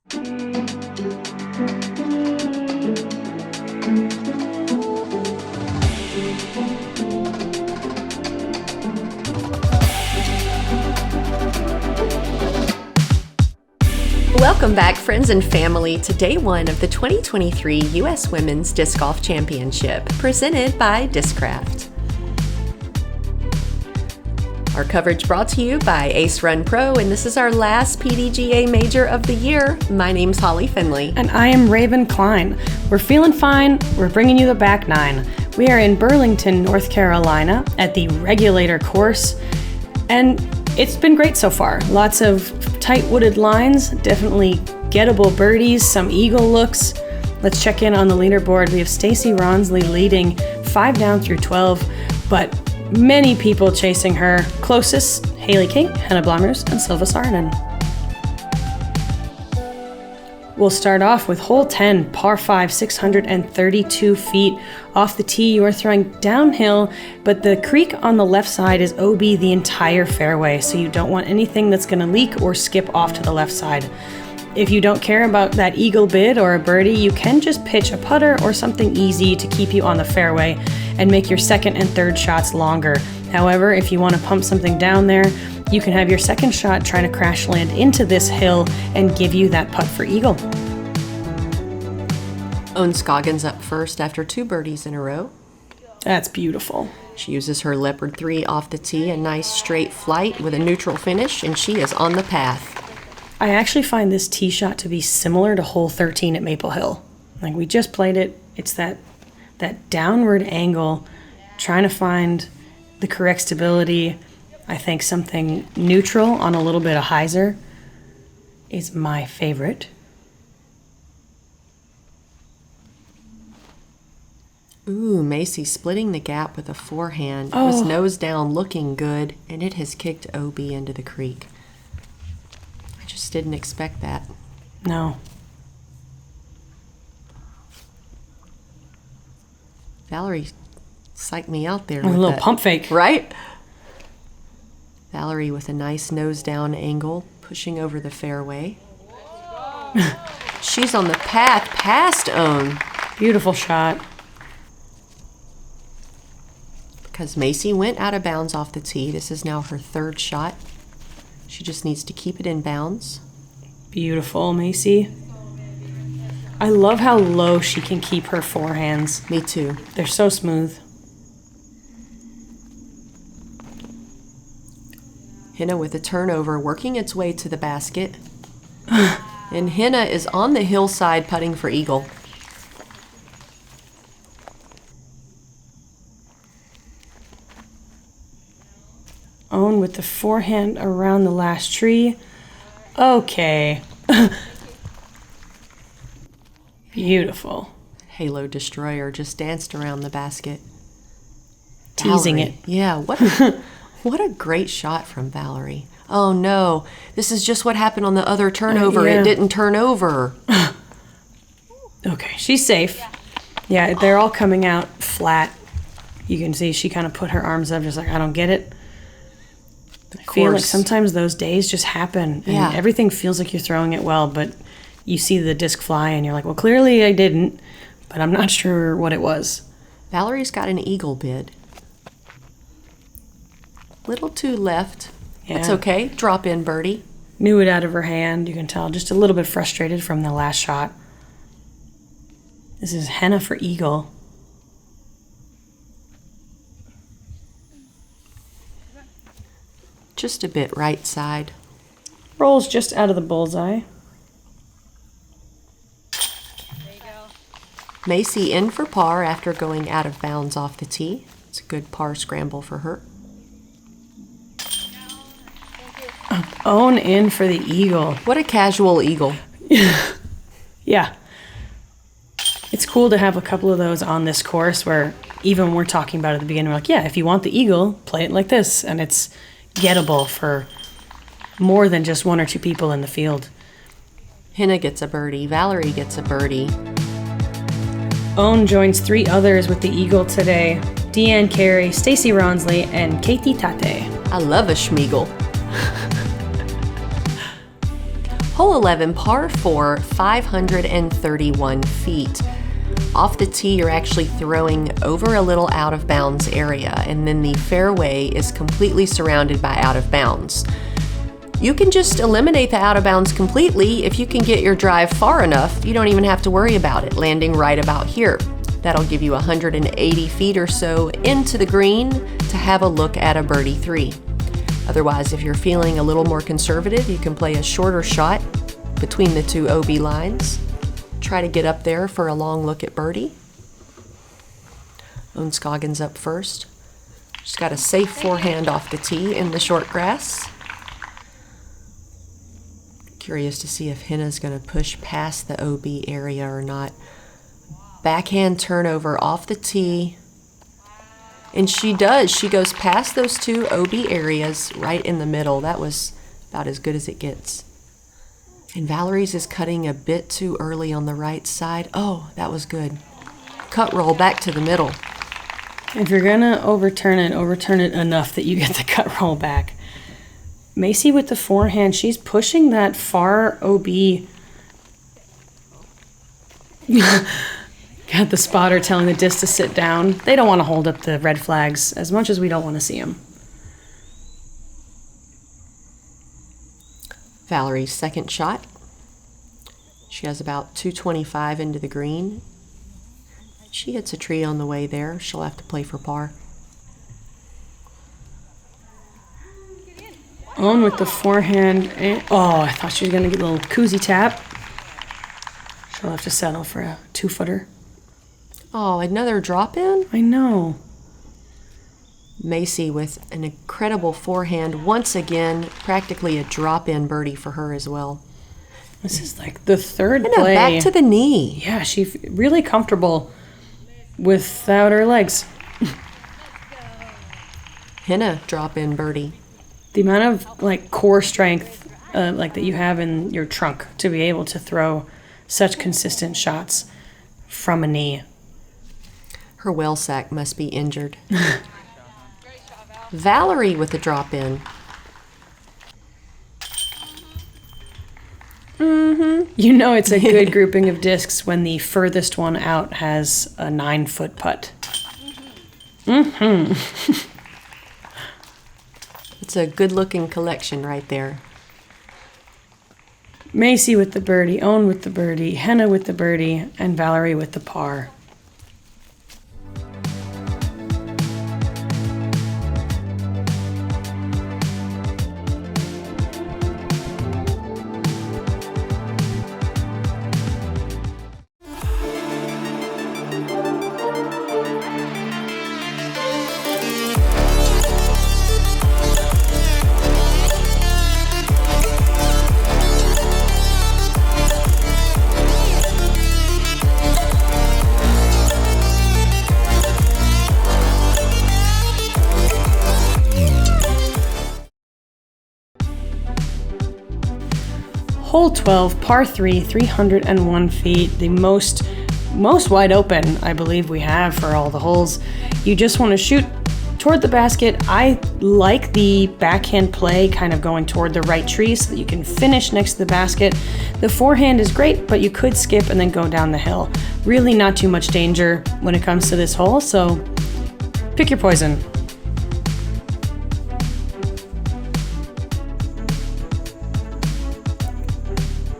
Welcome back, friends and family, to day one of the 2023 U.S. Women's Disc Golf Championship, presented by Discraft. Our coverage brought to you by Ace Run Pro, and this is our last PDGA major of the year. My name's Holly Finley. And I am Raven Klein. We're feeling fine. We're bringing you the back nine. We are in Burlington, North Carolina at the Regulator course, and it's been great so far. Lots of tight wooded lines, definitely gettable birdies, some eagle looks. Let's check in on the leaderboard. We have Stacy Ronsley leading 5 down through 12, but many people chasing her. Closest, Haley King, Henna Blomroos, and Silva Saarinen. We'll start off with hole 10, par 5, 632 feet. Off the tee, you are throwing downhill, but the creek on the left side is OB the entire fairway, so you don't want anything that's going to leak or skip off to the left side. If you don't care about that eagle bid or a birdie, you can just pitch a putter or something easy to keep you on the fairway and make your second and third shots longer. However, if you want to pump something down there, you can have your second shot try to crash land into this hill and give you that putt for eagle. Ohn Scoggins up first after 2 birdies in a row. That's beautiful. She uses her Leopard 3 off the tee, a nice straight flight with a neutral finish, and she is on the path. I actually find this tee shot to be similar to hole 13 at Maple Hill. Like, we just played it. It's that downward angle, trying to find the correct stability. I think something neutral on a little bit of hyzer is my favorite. Ooh, Macie splitting the gap with a forehand. It was nose down, looking good, and it has kicked OB into the creek. I just didn't expect that. No. Valerie psyched me out there. A little pump fake. Right? Valerie with a nice nose down angle, pushing over the fairway. She's on the path past Ohn. Beautiful shot. Because Macie went out of bounds off the tee. This is now her 3rd shot. She just needs to keep it in bounds. Beautiful, Macie. I love how low she can keep her forehands. Me too. They're so smooth. Henna with a turnover, working its way to the basket. And Henna is on the hillside putting for eagle. Ohn with the forehand around the last tree. Okay. Beautiful. Halo Destroyer just danced around the basket. Teasing Valerie. it. Yeah, what a great shot from Valerie. Oh no, this is just what happened on the other turnover. Yeah. It didn't turn over. Okay, she's safe. Yeah, they're all coming out flat. You can see she kind of put her arms up just like, I don't get it. I feel like sometimes those days just happen and everything feels like you're throwing it well, but you see the disc fly and you're like, well, clearly I didn't, but I'm not sure what it was. Valerie's got an eagle bid. Little too left. Yeah. That's okay. Drop in birdie. Knew it out of her hand. You can tell just a little bit frustrated from the last shot. This is Henna for eagle. Just a bit right side. Rolls just out of the bullseye. There you go. Macie in for par after going out of bounds off the tee. It's a good par scramble for her. Ohn in for the eagle. What a casual eagle. Yeah. It's cool to have a couple of those on this course where even we're talking about at the beginning, we're like, yeah, if you want the eagle, play it like this. And it's gettable for more than just 1 or 2 people in the field. Henna gets a birdie. Valerie gets a birdie. Ohn joins 3 others with the eagle today. Deanne Carey, Stacy Ronsley, and Katie Tate. I love a schmeagle. Hole 11, par 4, 531 feet. Off the tee, you're actually throwing over a little out of bounds area, and then the fairway is completely surrounded by out of bounds. You can just eliminate the out of bounds completely if you can get your drive far enough. You don't even have to worry about it landing right about here. That'll give you 180 feet or so into the green to have a look at a birdie 3. Otherwise, if you're feeling a little more conservative, you can play a shorter shot between the two OB lines. Try to get up there for a long look at birdie. Ohn Scoggins up first. She's got a safe forehand off the tee in the short grass. Curious to see if Henna's going to push past the OB area or not. Backhand turnover off the tee. And she does. She goes past those two OB areas right in the middle. That was about as good as it gets. And Valerie's is cutting a bit too early on the right side. Oh, that was good. Cut roll back to the middle. If you're gonna overturn it enough that you get the cut roll back. Macie with the forehand, she's pushing that far OB. Got the spotter telling the disc to sit down. They don't want to hold up the red flags as much as we don't want to see them. Valerie's second shot. She has about 225 into the green. She hits a tree on the way there. She'll have to play for par. Ohn with the forehand. Oh, I thought she was going to get a little koozie tap. She'll have to settle for a 2-footer. Oh, another drop in? I know. Macie with an incredible forehand. Once again, practically a drop-in birdie for her as well. This is like the third Henna, play. back to the knee. Yeah, she's really comfortable without her legs. Henna, drop-in birdie. The amount of like core strength like that you have in your trunk to be able to throw such consistent shots from a knee. Her well sack must be injured. Valerie with a drop-in. You know it's a good grouping of discs when the furthest one out has a 9-foot putt. It's a good-looking collection right there. Macie with the birdie, Ohn with the birdie, Henna with the birdie, and Valerie with the par. Hole 12, par 3, 301 feet, the most wide open I believe we have for all the holes. You just want to shoot toward the basket. I like the backhand play kind of going toward the right tree so that you can finish next to the basket. The forehand is great, but you could skip and then go down the hill. Really not too much danger when it comes to this hole, so pick your poison.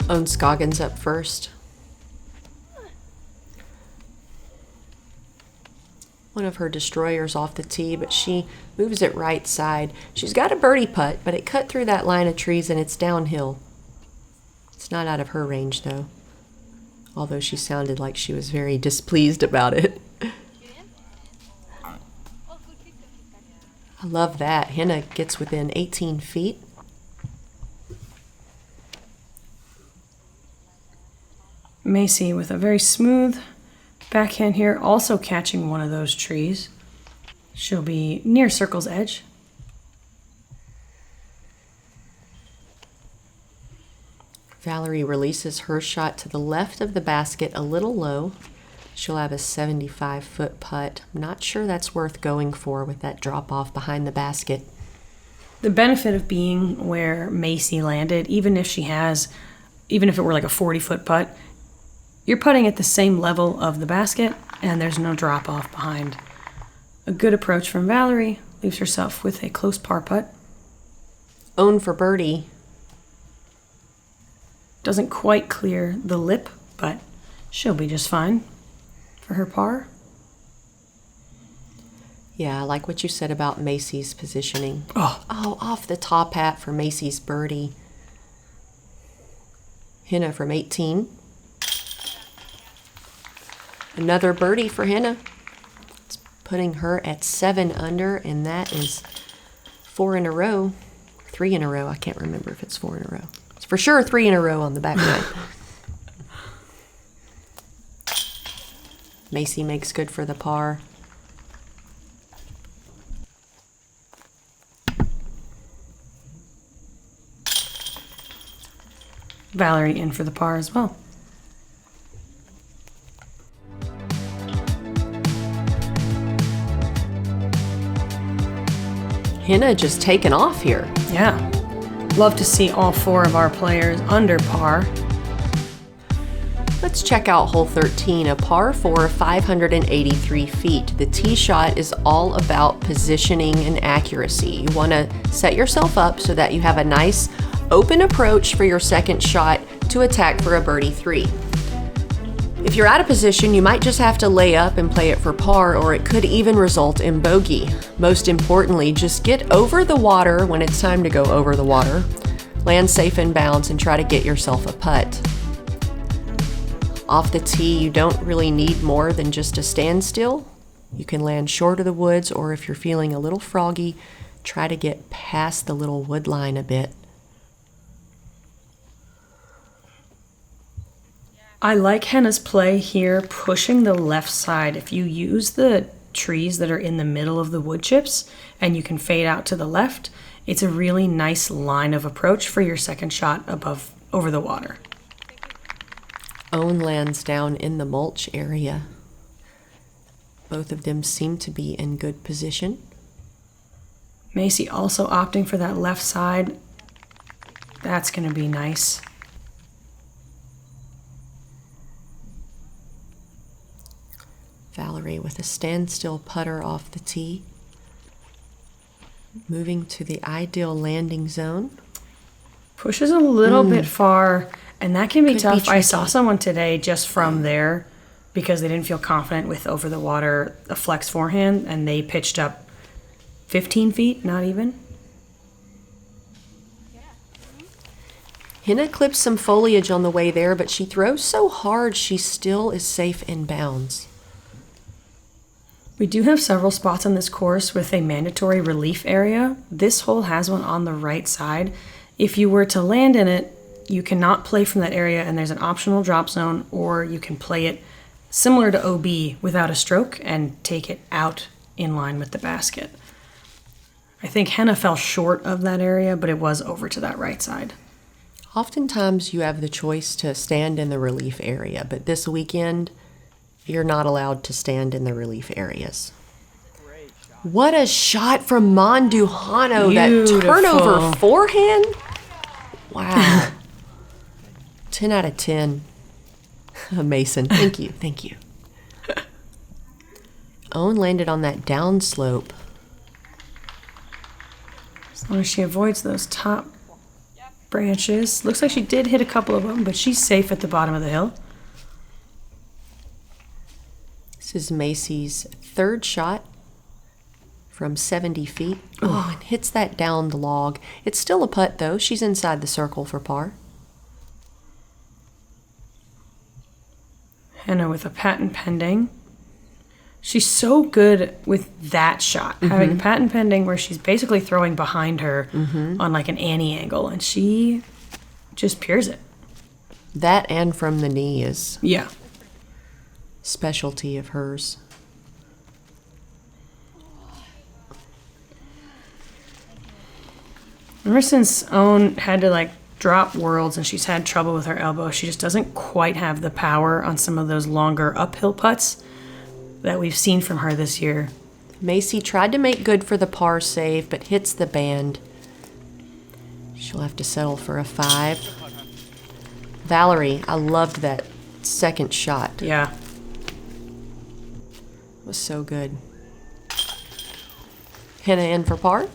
Ohn Scoggins up first. One of her destroyers off the tee, but she moves it right side. She's got a birdie putt, but it cut through that line of trees and it's downhill. It's not out of her range though, although she sounded like she was very displeased about it. I love that. Henna gets within 18 feet. Macie with a very smooth backhand here, also catching one of those trees. She'll be near circle's edge. Valerie releases her shot to the left of the basket a little low. She'll have a 75-foot putt. I'm not sure that's worth going for with that drop off behind the basket. The benefit of being where Macie landed, even if she has even if it were like a 40-foot putt, you're putting at the same level of the basket, and there's no drop off behind. A good approach from Valerie leaves herself with a close par putt. Ohn for birdie. Doesn't quite clear the lip, but she'll be just fine for her par. Yeah, I like what you said about Macie's positioning. Oh, Off the top hat for Macie's birdie. Henna from 18. Another birdie for Henna. It's putting her at 7 under, and that is 4 in a row. 3 in a row. I can't remember if it's 4 in a row. It's for sure 3 in a row on the back nine. Macie makes good for the par. Valerie in for the par as well. Henna just taken off here. Yeah. Love to see all 4 of our players under par. Let's check out hole 13, a par 4, 583 feet. The tee shot is all about positioning and accuracy. You want to set yourself up so that you have a nice open approach for your second shot to attack for a birdie 3. If you're out of position, you might just have to lay up and play it for par, or it could even result in bogey. Most importantly, just get over the water when it's time to go over the water, land safe in bounds, and try to get yourself a putt. Off the tee, you don't really need more than just a standstill. You can land short of the woods, or if you're feeling a little froggy, try to get past the little wood line a bit. I like Henna's play here, pushing the left side. If you use the trees that are in the middle of the wood chips and you can fade out to the left, it's a really nice line of approach for your second shot over the water. Ohn lands down in the mulch area. Both of them seem to be in good position. Macie also opting for that left side. That's going to be nice. Valerie with a standstill putter off the tee. Moving to the ideal landing zone. Pushes a little bit far, and that can be Could tough. be I saw tricky. someone today just from there because they didn't feel confident with over the water, a flex forehand, and they pitched up 15 feet, not even. Henna clips some foliage on the way there, but she throws so hard she still is safe in bounds. We do have several spots on this course with a mandatory relief area. This hole has one on the right side. If you were to land in it, you cannot play from that area, and there's an optional drop zone, or you can play it similar to OB without a stroke and take it out in line with the basket. I think Henna fell short of that area, but it was over to that right side. Oftentimes you have the choice to stand in the relief area, but this weekend you're not allowed to stand in the relief areas. What a shot from Mandujano. That Beautiful. turnover forehand. Wow. 10 out of 10. Mason, thank you, thank you. Ohn landed on that downslope. As long as she avoids those top branches. Looks like she did hit a couple of them, but she's safe at the bottom of the hill. This is Macie's third shot from 70 feet. Oh, and hits that down the log. It's still a putt, though. She's inside the circle for par. Henna with a patent pending. She's so good with that shot, having a patent pending where she's basically throwing behind her on like an Annie angle, and she just peers it. That and from the knee is Yeah. specialty of hers. Ever since Ohn had to like drop worlds and she's had trouble with her elbow, she just doesn't quite have the power on some of those longer uphill putts that we've seen from her this year. Macie tried to make good for the par save, but hits the band. She'll have to settle for a 5. Valerie, I loved that second shot. Yeah. It was so good. Henna in for par.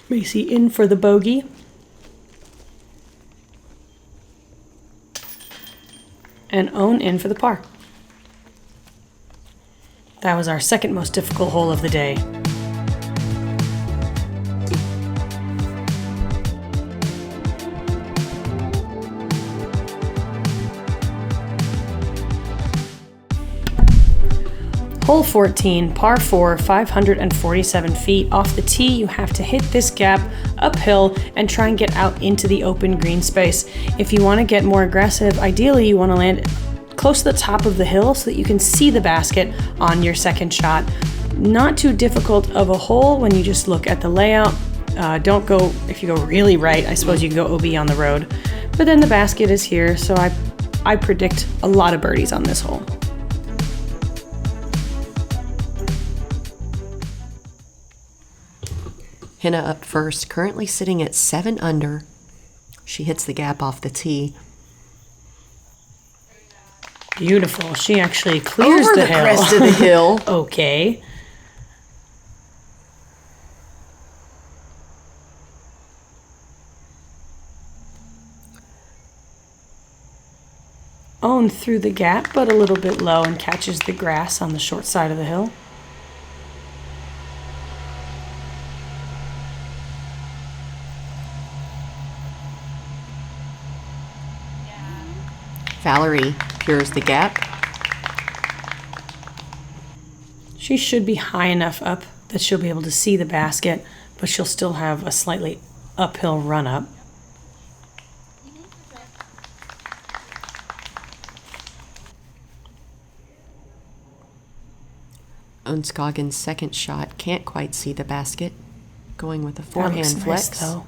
Macie in for the bogey. And Ohn in for the par. That was our second most difficult hole of the day. Hole 14, par 4, 547 feet. Off the tee, you have to hit this gap uphill and try and get out into the open green space. If you want to get more aggressive, ideally you want to land close to the top of the hill so that you can see the basket on your second shot. Not too difficult of a hole when you just look at the layout. Don't go, if you go really right, I suppose you can go OB on the road. But then the basket is here, so I predict a lot of birdies on this hole. Henna up first, currently sitting at 7 under. She hits the gap off the tee. Beautiful. She actually clears Over the the hill. crest of the hill. Okay. Ohn through the gap, but a little bit low, and catches the grass on the short side of the hill. Valerie peers the gap. She should be high enough up that she'll be able to see the basket, but she'll still have a slightly uphill run up. Ohn Scoggins' second shot can't quite see the basket. Going with a That forehand looks nice, flex. though.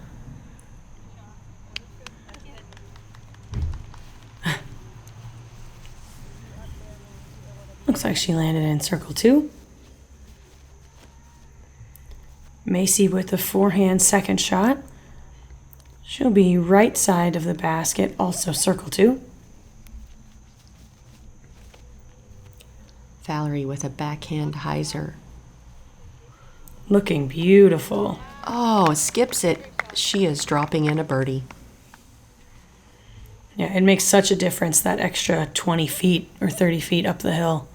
Looks like she landed in circle 2. Macie with the forehand second shot. She'll be right side of the basket, also circle 2. Valerie with a backhand hyzer. Looking beautiful. Oh, skips it. She is dropping in a birdie. Yeah, it makes such a difference, that extra 20 feet or 30 feet up the hill.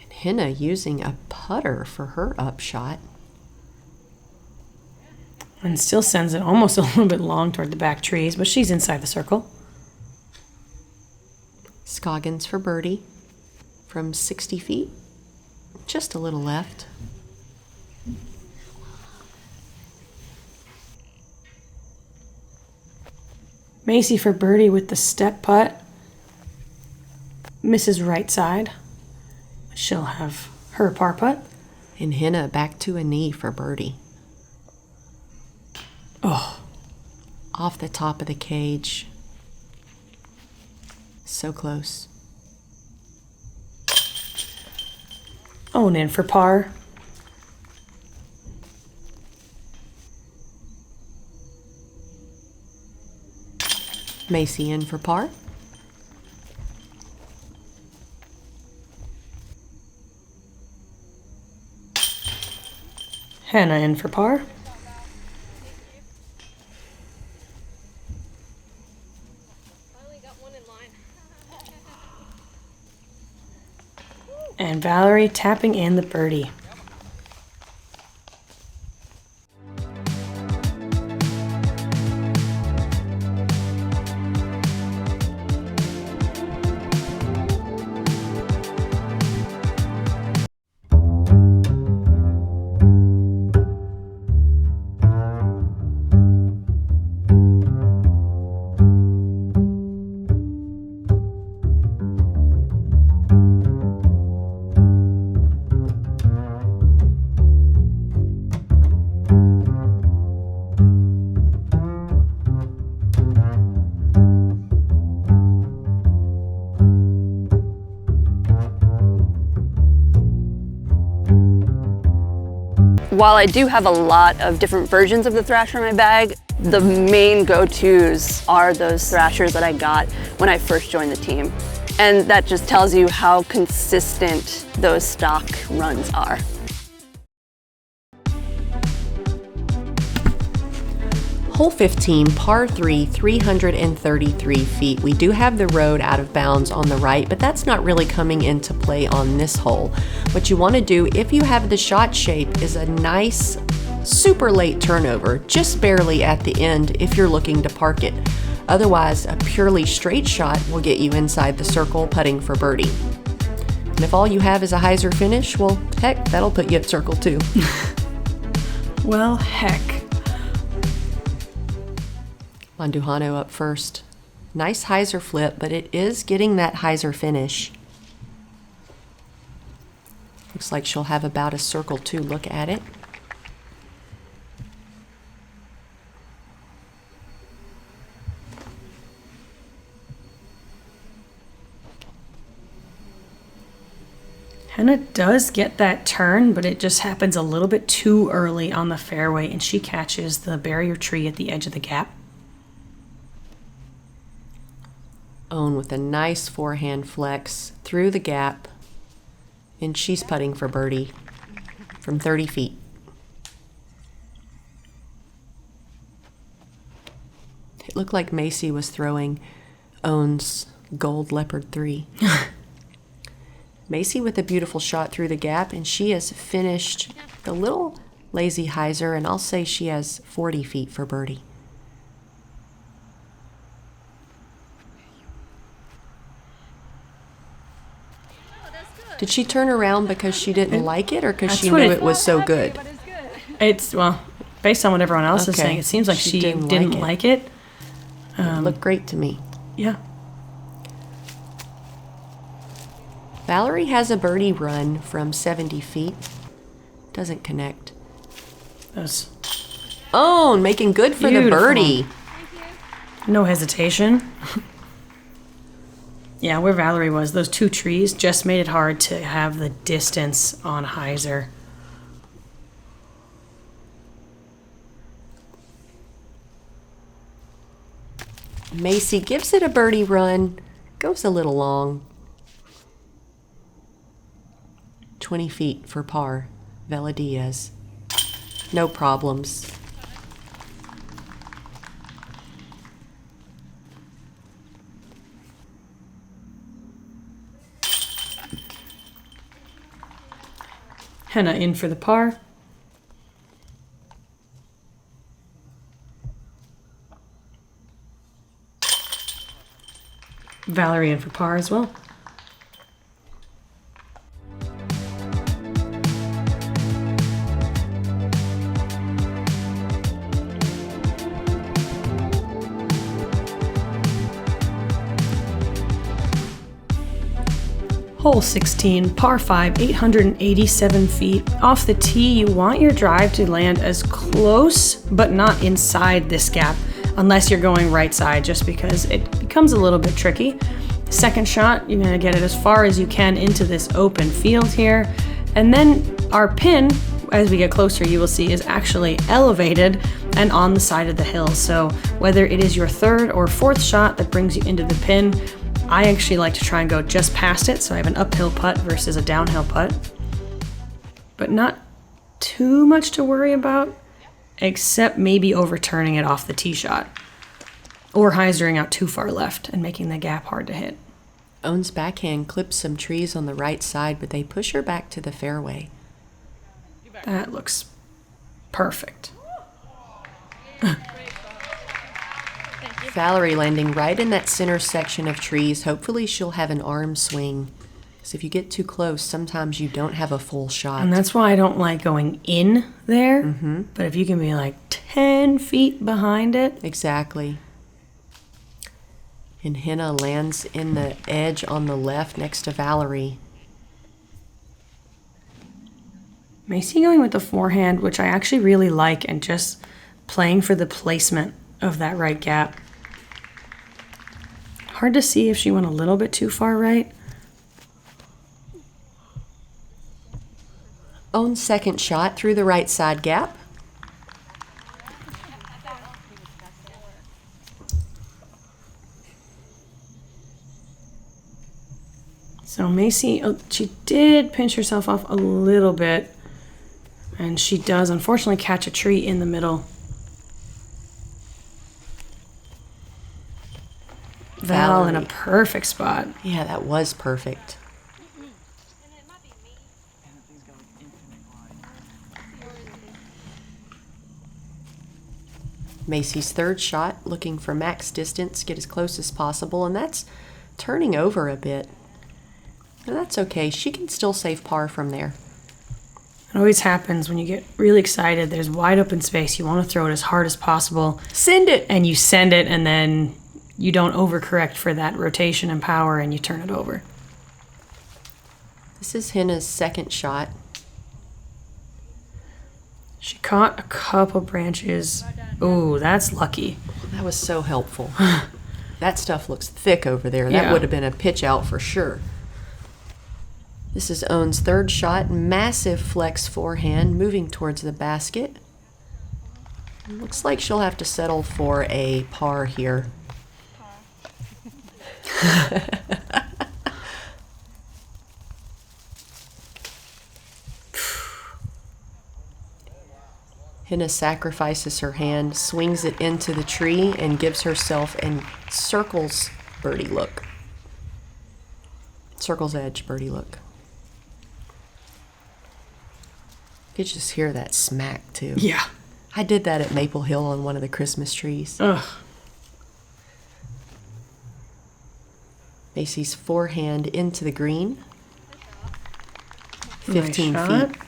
And Henna using a putter for her upshot. And still sends it almost a little bit long toward the back trees, but she's inside the circle. Scoggins for birdie from 60 feet. Just a little left. Macie for birdie with the step putt. Misses right side. She'll have her par putt. And Henna back to a knee for birdie. Oh, Off the top of the cage. So close. Ohn in for par. Macie in for par. Henna in for par. Finally got one in line. And Valerie tapping in the birdie. While I do have a lot of different versions of the thrasher in my bag, the main go-tos are those thrashers that I got when I first joined the team. And that just tells you how consistent those stock runs are. Hole 15, par 3, 333 feet. We do have the road out of bounds on the right, but that's not really coming into play on this hole. What you want to do, if you have the shot shape, is a nice, super late turnover, just barely at the end if you're looking to park it. Otherwise, a purely straight shot will get you inside the circle putting for birdie. And if all you have is a hyzer finish, well, heck, that'll put you at circle too. Well, heck. Mandujano up first. Nice hyzer flip, but it is getting that hyzer finish. Looks like she'll have about a circle two look at it. Henna does get that turn, but it just happens a little bit too early on the fairway, and she catches the barrier tree at the edge of the gap. Ohn with a nice forehand flex through the gap, and she's putting for birdie from 30 feet. It looked like Macie was throwing Ohn's Gold Leopard 3. Macie with a beautiful shot through the gap, and she has finished the little lazy hyzer, and I'll say she has 40 feet for birdie. Did she turn around because she didn't like it, or because she knew it was so good? It's, well, based on what everyone else is Okay. saying, it seems like she didn't like it. It looked great to me. Yeah. Valerie has a birdie run from 70 feet. Doesn't connect. That's Ohn making good for the Beautiful. birdie. no hesitation. Yeah, where Valerie was, those two trees just made it hard to have the distance on hyzer. Macie gives it a birdie run. Goes a little long. 20 feet for par. Velediaz. No problems. Henna in for the par. Valerie in for par as well. Hole 16, par 5, 887 feet. Off the tee, you want your drive to land as close, but not inside this gap, unless you're going right side, just because it becomes a little bit tricky. Second shot, you're gonna get it as far as you can into this open field here. And then our pin, as we get closer, you will see is actually elevated and on the side of the hill. So whether it is your third or fourth shot that brings you into the pin, I actually like to try and go just past it, so I have an uphill putt versus a downhill putt. But not too much to worry about, except maybe overturning it off the tee shot. Or hyzering out too far left and making the gap hard to hit. Ohn's backhand clips some trees on the right side, but they push her back to the fairway. That looks perfect. Valerie landing right in that center section of trees. Hopefully she'll have an arm swing. Because if you get too close, sometimes you don't have a full shot. And that's why I don't like going in there. But if you can be like 10 feet behind it. Exactly. And Henna lands in the edge on the left next to Valerie. Macie going with the forehand, which I actually really like, and just playing for the placement of that right gap. Hard to see if she went a little bit too far right. Own's second shot through the right side gap. So Macie, she did pinch herself off a little bit, and she does unfortunately catch a tree in the middle. Val in a perfect spot. Yeah, that was perfect. Macie's third shot, looking for max distance, get as close as possible, and that's turning over a bit. And that's okay. She can still save par from there. It always happens when you get really excited. There's wide open space. You want to throw it as hard as possible. Send it! And you send it, and then you don't overcorrect for that rotation and power, and you turn it over. This is Henna's second shot. She caught a couple branches. Ooh, that's lucky. That was so helpful. That stuff looks thick over there. That Yeah. would have been a pitch out for sure. This is Own's third shot. Massive flex forehand, moving towards the basket. Looks like she'll have to settle for a par here. Henna sacrifices her hand, swings it into the tree, and gives herself a circles birdie look. Circles edge birdie look. You could just hear that smack too. Yeah. I did that at Maple Hill on one of the Christmas trees. Ugh. Macie's forehand into the green. 15 Nice shot. feet.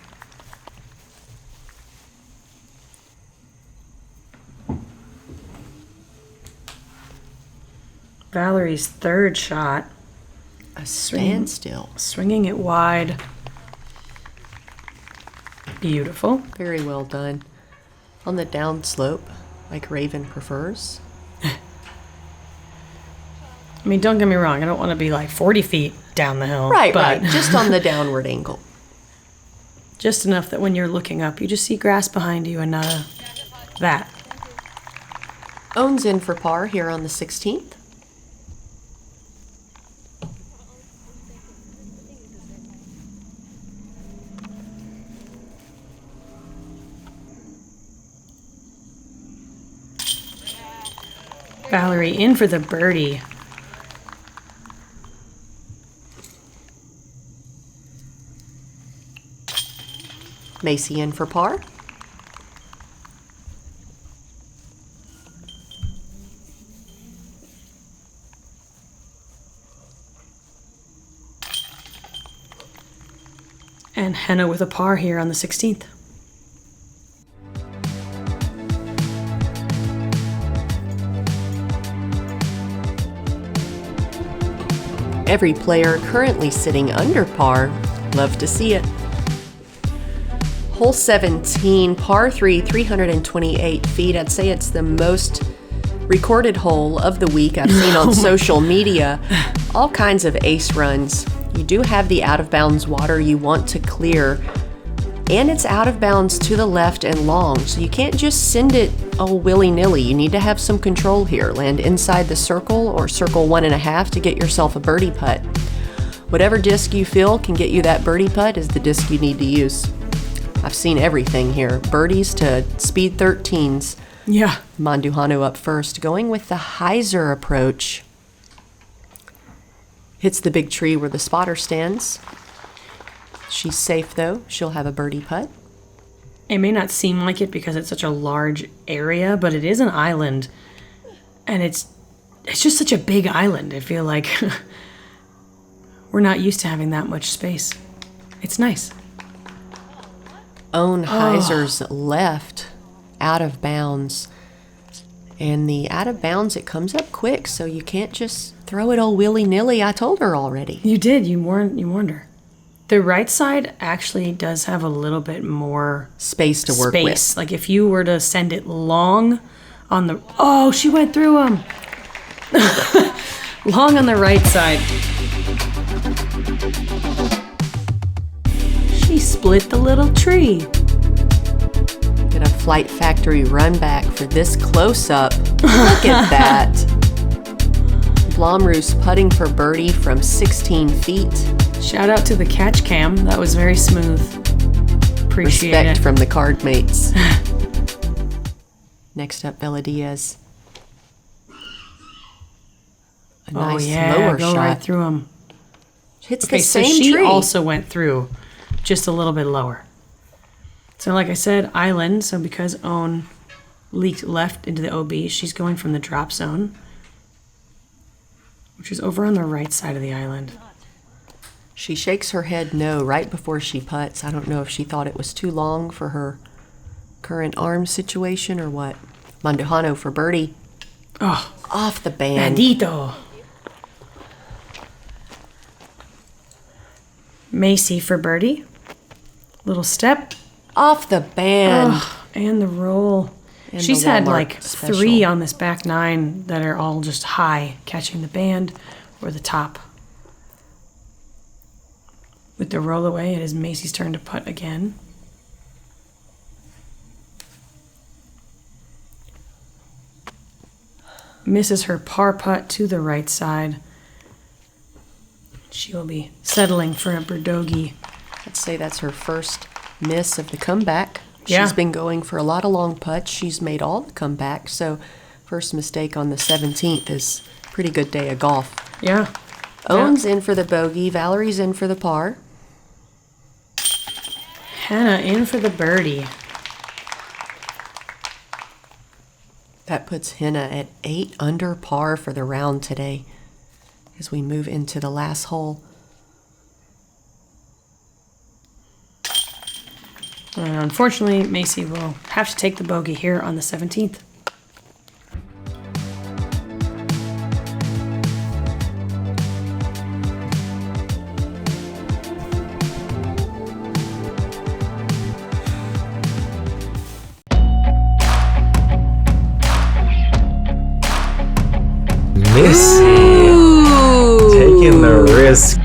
Valerie's third shot, A standstill. swinging it wide. Beautiful. Very well done. On the down slope, like Raven prefers. I mean, don't get me wrong. I don't want to be like 40 feet down the hill. Right, but right. Just on the downward angle. just enough that when you're looking up, you just see grass behind you and not that. Own's in for par here on the 16th. Valerie in for the birdie. Macie in for par. And Henna with a par here on the 16th. Every player currently sitting under par. Love to see it. Hole 17, par 3, 328 feet. I'd say it's the most recorded hole of the week I've seen on social media. All kinds of ace runs. You do have the out of bounds water you want to clear, and it's out of bounds to the left and long, so you can't just send it willy-nilly. You need to have some control here. Land inside the circle or circle 1.5 to get yourself a birdie putt. Whatever disc you feel can get you that birdie putt is the disc you need to use. I've seen everything here. Birdies to speed 13s. Yeah. Mandujano up first, going with the hyzer approach. Hits the big tree where the spotter stands. She's safe though. She'll have a birdie putt. It may not seem like it because it's such a large area, but it is an island. And it's just such a big island. I feel like we're not used to having that much space. It's nice. Ohn hyzer's left, out of bounds. And the out of bounds, it comes up quick, so you can't just throw it all willy-nilly. I told her already. You did. You warned her. The right side actually does have a little bit more Space to work with. Like if you were to send it long on the... Oh, she went through them. Long on the right side. She split the little tree. Get a Flight Factory run back for this close-up. Look at that. Blomroos putting for birdie from 16 feet. Shout out to the catch cam. That was very smooth. Appreciate Respect it. from the card mates. Next up, Velediaz. A nice lower go shot. right through him. Hits Okay, the so same she tree. also went through, just a little bit lower. So like I said, island, so because Ohn leaked left into the OB, she's going from the drop zone, which is over on the right side of the island. She shakes her head no right before she putts. I don't know if she thought it was too long for her current arm situation or what. Mandujano for birdie. Oh, Off the band. bandito. Macie for birdie. Little step. Off the band. Oh, and the roll. And She's the had Walmart like special. 3 on this back 9 that are all just high, catching the band or the top. With the roll away, it is Macie's turn to putt again. Misses her par putt to the right side. She will be settling for a birdogey. I'd say that's her first miss of the comeback. Yeah. She's been going for a lot of long putts. She's made all the comebacks. So first mistake on the 17th is a pretty good day of golf. Yeah. Ohn's in for the bogey. Valerie's in for the par. Henna in for the birdie. That puts Henna at 8 under par for the round today as we move into the last hole. And unfortunately, Macie will have to take the bogey here on the 17th. Missing. Taking the risk.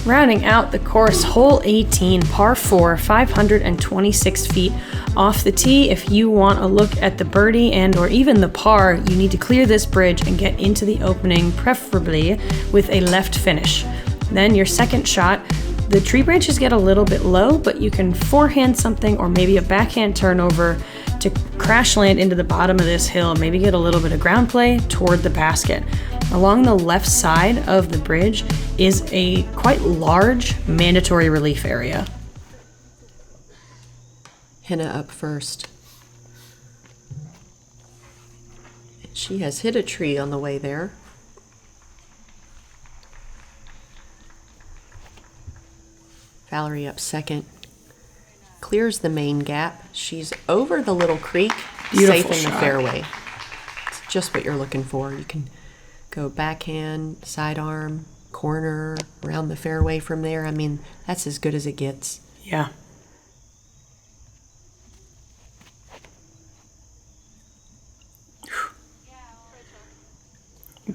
Rounding out the course, hole 18, par 4, 526 feet off the tee. If you want a look at the birdie and or even the par, you need to clear this bridge and get into the opening, preferably with a left finish. Then your second shot, the tree branches get a little bit low, but you can forehand something or maybe a backhand turnover to crash land into the bottom of this hill, maybe get a little bit of ground play toward the basket. Along the left side of the bridge is a quite large mandatory relief area. Henna up first. She has hit a tree on the way there. Valerie up second. Clears the main gap. She's over the little creek, Beautiful safe in the shot. fairway. It's just what you're looking for. You can go backhand, sidearm, corner, around the fairway from there. I mean, that's as good as it gets. Yeah.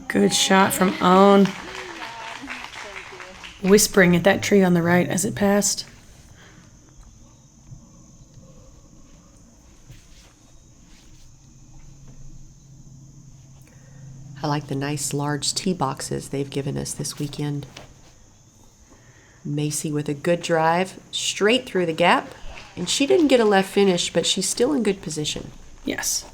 Good shot from Ohn. Whispering at that tree on the right as it passed. I like the nice large tee boxes they've given us this weekend. Macie with a good drive, straight through the gap. And she didn't get a left finish, but she's still in good position. Yes.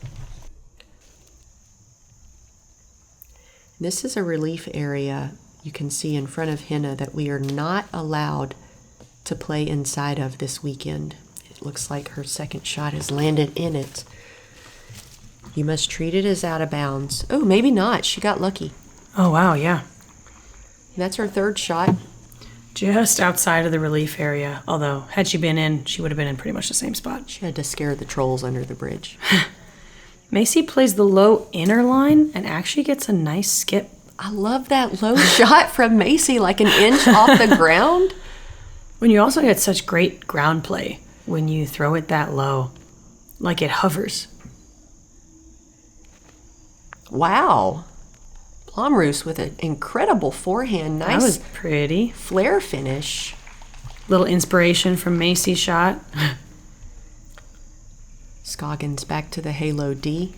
This is a relief area you can see in front of Henna that we are not allowed to play inside of this weekend. It looks like her second shot has landed in it. You must treat it as out of bounds. Oh, maybe not. She got lucky. Oh, wow, yeah. That's her third shot. Just outside of the relief area. Although, had she been in, she would have been in pretty much the same spot. She had to scare the trolls under the bridge. Macie plays the low inner line and actually gets a nice skip. I love that low shot from Macie, like an inch off the ground. When you also get such great ground play. when you throw it that low. Like it hovers. Wow. Blomroos with an incredible forehand. That was Nice pretty. flare finish. Little inspiration from Macie's shot. Scoggins back to the Halo D.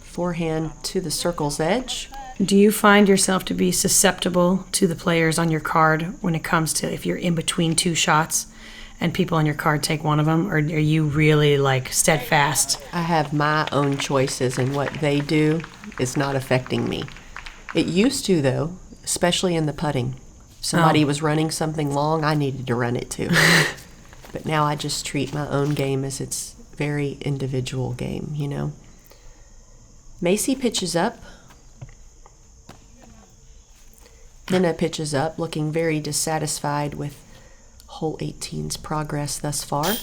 Forehand to the circle's edge. Do you find yourself to be susceptible to the players on your card when it comes to if you're in between two shots and people on your card take one of them? Or are you really like steadfast? I have my own choices, and what they do is not affecting me. It used to, though, especially in the putting. Somebody was running something long, I needed to run it too. But now I just treat my own game as its very individual game, you know? Macie pitches up. Henna pitches up, looking very dissatisfied with hole 18's progress thus far.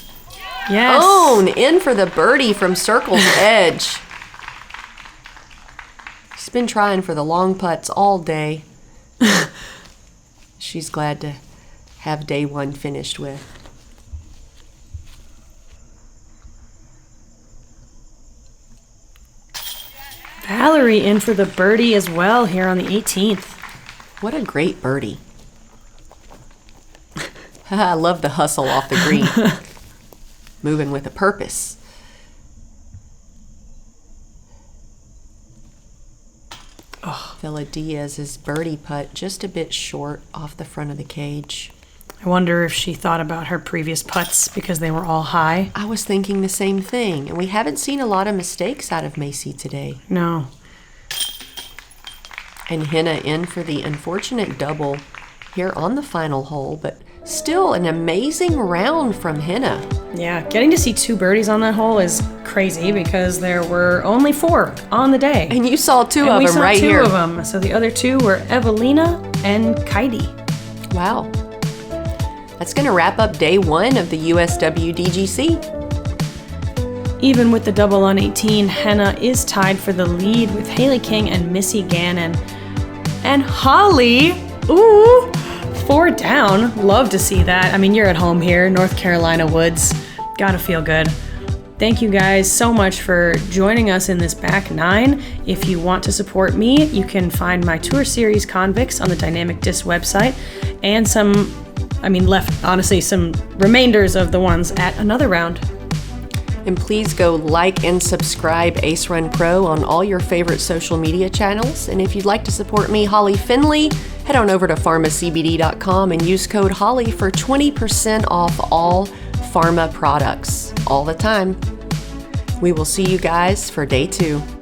Yes. Ohn in for the birdie from circle's edge. She's been trying for the long putts all day. She's glad to have day one finished with. Valerie in for the birdie as well here on the 18th. What a great birdie. I love the hustle off the green. Moving with a purpose. Velediaz's birdie putt just a bit short off the front of the cage. I wonder if she thought about her previous putts because they were all high. I was thinking the same thing, and we haven't seen a lot of mistakes out of Macie today. No. And Henna in for the unfortunate double here on the final hole, but still an amazing round from Henna. Yeah, getting to see 2 birdies on that hole is crazy because there were only 4 on the day. And you saw two And of we them saw right 2 here. of them. So the other 2 were Evelina and Kaidi. Wow. That's going to wrap up day one of the U.S.W.D.G.C. Even with the double on 18, Henna is tied for the lead with Haley King and Missy Gannon. And Holly, ooh, 4 down. Love to see that. I mean, you're at home here, North Carolina woods. Gotta feel good. Thank you guys so much for joining us in this back 9. If you want to support me, you can find my tour series Convicts on the Dynamic Disc website and some remainders of the ones at another round. And please go like and subscribe Ace Run Pro on all your favorite social media channels. And if you'd like to support me, Holly Finley, head on over to pharmacbd.com and use code HOLLY for 20% off all pharma products all the time. We will see you guys for day 2.